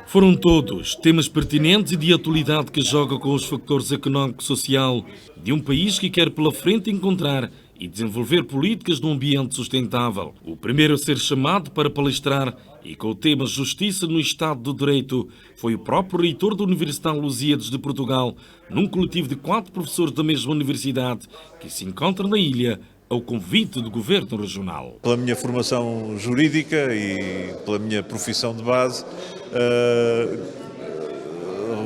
Foram todos temas pertinentes e de atualidade que jogam com os fatores económico-social de um país que quer pela frente encontrar e desenvolver políticas num ambiente sustentável. O primeiro a ser chamado para palestrar e com o tema Justiça no Estado de Direito foi o próprio reitor da Universidade Lusíadas de Portugal, num coletivo de 4 professores da mesma universidade que se encontra na ilha ao convite do Governo Regional. Pela minha formação jurídica e pela minha profissão de base,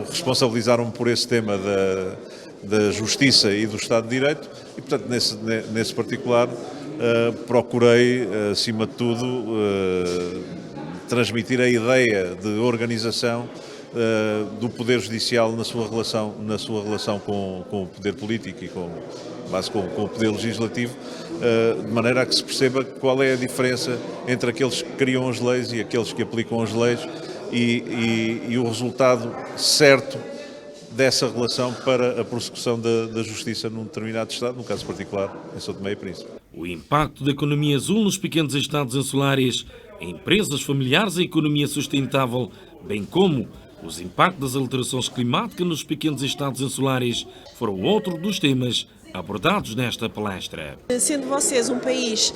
responsabilizaram-me por esse tema da justiça e do Estado de Direito e, portanto, nesse particular, procurei, acima de tudo, transmitir a ideia de organização do Poder Judicial na sua relação com o Poder Político e com o Poder Legislativo, de maneira a que se perceba qual é a diferença entre aqueles que criam as leis e aqueles que aplicam as leis e o resultado certo dessa relação para a prossecução da justiça num determinado Estado, no caso particular, em São Tomé e Príncipe. O impacto da economia azul nos pequenos estados insulares, empresas familiares e economia sustentável, bem como os impactos das alterações climáticas nos pequenos estados insulares foram outro dos temas abordados nesta palestra. Sendo vocês um país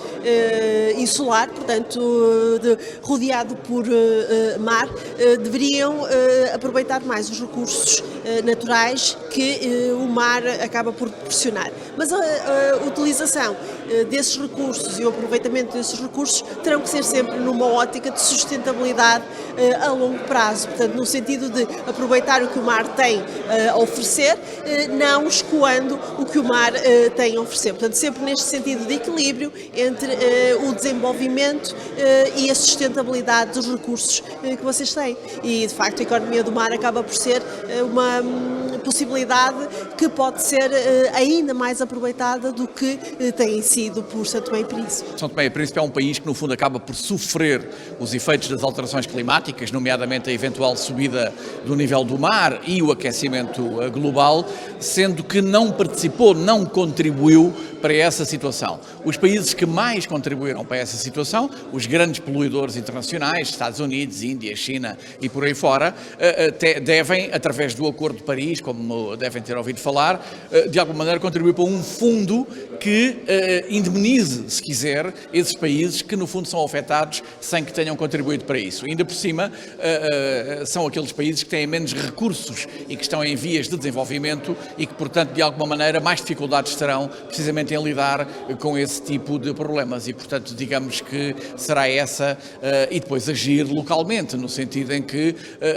insular, portanto rodeado por mar, deveriam aproveitar mais os recursos naturais que o mar acaba por proporcionar. Mas a utilização desses recursos e o aproveitamento desses recursos terão que ser sempre numa ótica de sustentabilidade a longo prazo, portanto no sentido de aproveitar o que o mar tem a oferecer, não escoando o que o mar tem a oferecer. Portanto, sempre neste sentido de equilíbrio entre o desenvolvimento e a sustentabilidade dos recursos que vocês têm. E, de facto, a economia do mar acaba por ser uma possibilidade que pode ser ainda mais aproveitada do que tem sido por São Tomé e Príncipe. São Tomé e Príncipe é um país que, no fundo, acaba por sofrer os efeitos das alterações climáticas, nomeadamente a eventual subida do nível do mar e o aquecimento global, sendo que não participou, não contribuiu para essa situação. Os países que mais contribuíram para essa situação, os grandes poluidores internacionais, Estados Unidos, Índia, China e por aí fora, devem, através do Acordo de Paris, como devem ter ouvido falar, de alguma maneira contribuir para um fundo que indemnize, se quiser, esses países que no fundo são afetados sem que tenham contribuído para isso. Ainda por cima, são aqueles países que têm menos recursos e que estão em vias de desenvolvimento e que, portanto, de alguma maneira, mais dificuldades terão precisamente em lidar com esse tipo de problemas e, portanto, digamos que será essa e depois agir localmente, no sentido em que,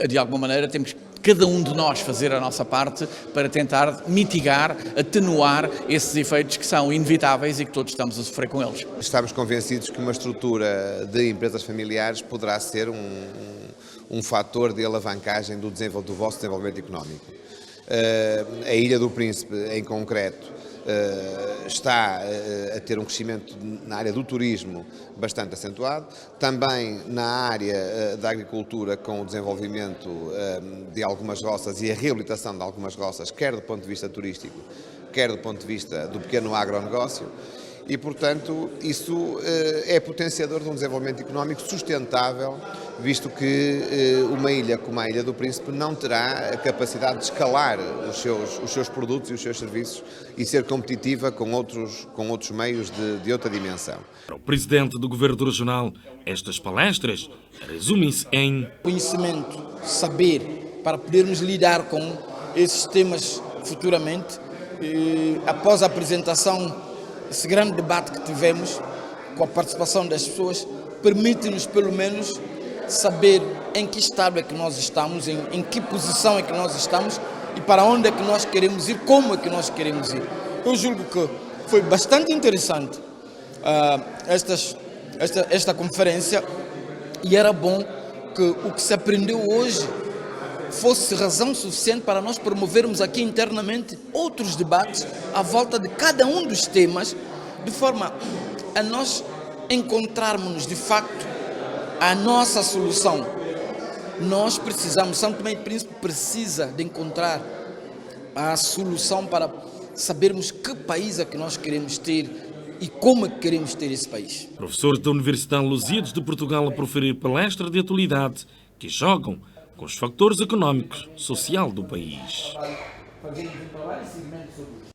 de alguma maneira, temos cada um de nós fazer a nossa parte para tentar mitigar, atenuar esses efeitos que são inevitáveis e que todos estamos a sofrer com eles. Estamos convencidos que uma estrutura de empresas familiares poderá ser um fator de alavancagem do vosso desenvolvimento económico. A Ilha do Príncipe, em concreto, está a ter um crescimento na área do turismo bastante acentuado, também na área da agricultura, com o desenvolvimento de algumas roças e a reabilitação de algumas roças, quer do ponto de vista turístico, quer do ponto de vista do pequeno agronegócio. E, portanto, isso é potenciador de um desenvolvimento económico sustentável, visto que uma ilha como a Ilha do Príncipe não terá a capacidade de escalar os seus produtos e os seus serviços e ser competitiva com outros meios de outra dimensão. Para o Presidente do Governo Regional, estas palestras resumem-se em conhecimento, saber, para podermos lidar com esses temas futuramente. Após a apresentação, esse grande debate que tivemos, com a participação das pessoas, permite-nos pelo menos saber em que estado é que nós estamos, em que posição é que nós estamos e para onde é que nós queremos ir, como é que nós queremos ir. Eu julgo que foi bastante interessante esta conferência e era bom que o que se aprendeu hoje fosse razão suficiente para nós promovermos aqui internamente outros debates à volta de cada um dos temas, de forma a nós encontrarmos de facto a nossa solução. Nós precisamos, São Tomé e Príncipe precisa de encontrar a solução para sabermos que país é que nós queremos ter e como é que queremos ter esse país. Professores da Universidade Lusíadas de Portugal a proferir palestra de atualidade que jogam com os factores económicos, social do país.